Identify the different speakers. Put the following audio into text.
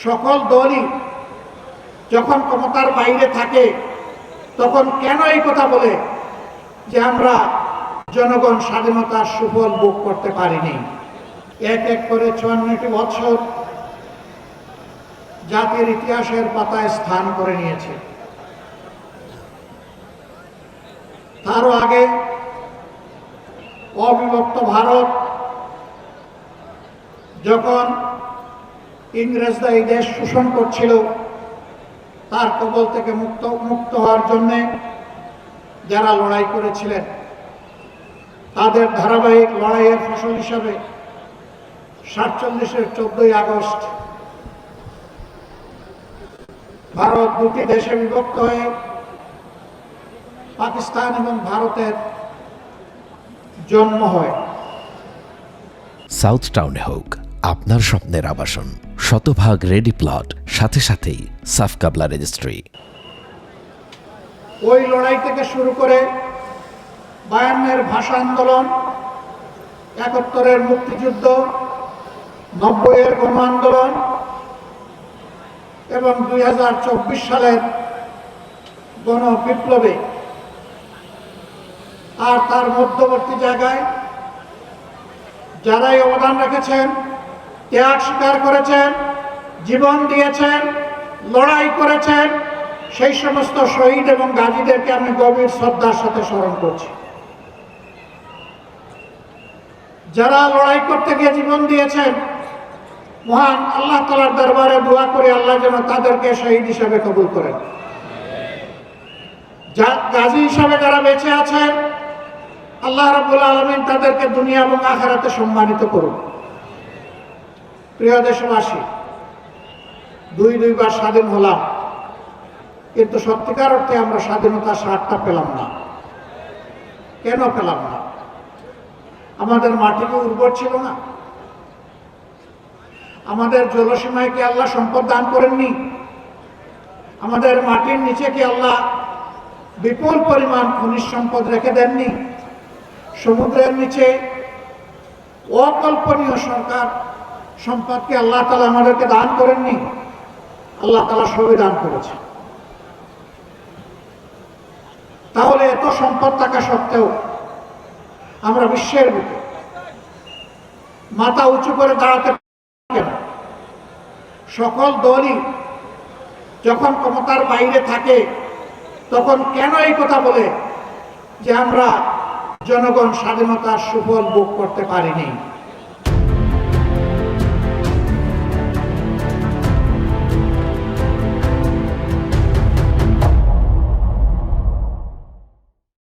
Speaker 1: সকল দলই যখন ক্ষমতার বাইরে থাকে তখন কেন এই কথা বলে যে আমরা জনগণ স্বাধীনতার সুফল ভোগ করতে পারিনি? এক এক করে ৫৪টি বছর জাতির ইতিহাসের পাতায় স্থান করে নিয়েছে। তারও আগে অবিভক্ত ভারত যখন ইংরেজরা এই দেশ শোষণ করছিল, তার কবল থেকে মুক্ত হওয়ার জন্যে যারা লড়াই করেছিলেন, তাদের ধারাবাহিক লড়াইয়ের ফসল হিসাবে ৪৭-এর ১৪ই আগস্ট ভারত দুটি দেশে বিভক্ত হয়ে পাকিস্তান এবং ভারতের জন্ম হয়।
Speaker 2: সাউথ টাউনে হোক আপনার স্বপ্নের আবাসন, শতভাগ রেডি প্লট, সাথে সাথেই সাফ কাবলা রেজিস্ট্রি।
Speaker 1: ওই লড়াই থেকে শুরু করে ৫২-এর ভাষা আন্দোলন, ৭১-এর মুক্তিযুদ্ধ, ৯০-এর গণ আন্দোলন এবং ২০২৪ সালের গণ বিপ্লবে, আর তার মধ্যবর্তী জায়গায় যারাই অবদান রেখেছেন, ত্যাগ স্বীকার করেছেন, জীবন দিয়েছেন, লড়াই করেছেন, সেই সমস্ত শহীদ এবং গাজীদেরকে আমি গভীর শ্রদ্ধার সাথে স্মরণ করছি। যারা লড়াই করতে গিয়ে জীবন দিয়েছেন, মহান আল্লাহ তাআলার দরবারে দোয়া করি আল্লাহ যেন তাদেরকে শহীদ হিসাবে কবুল করেন। গাজী হিসাবে যারা বেঁচে আছেন, আল্লাহ রাব্বুল আলামিন তাদেরকে দুনিয়া এবং আখিরাতে সম্মানিত করুন। প্রিয় দেশবাসী, দুইবার স্বাধীন হলাম, কিন্তু সত্যিকার অর্থে আমরা স্বাধীনতার স্বাদটা পেলাম না। কেন পেলাম না? আমাদের মাটি কি উর্বর ছিল না? আমাদের জলসীমায় কি আল্লাহ সম্পদ দান করেননি? আমাদের মাটির নিচে কি আল্লাহ বিপুল পরিমাণ খনিজ সম্পদ রেখে দেননি? সমুদ্রের নিচে অকল্পনীয় সরকার সম্পদকে আল্লাহ তাআলা আমাদেরকে দান করেননি? আল্লাহ তাআলা সবই দান করেছে। তাহলে এত সম্পদ থাকা সত্ত্বেও আমরা বিশ্বের বুকে মাথা উঁচু করে দাঁড়াতে কেন? সকল দলই যখন ক্ষমতার বাইরে থাকে তখন কেন এই কথা বলে যে আমরা জনগণ স্বাধীনতার সুফল ভোগ করতে পারিনি?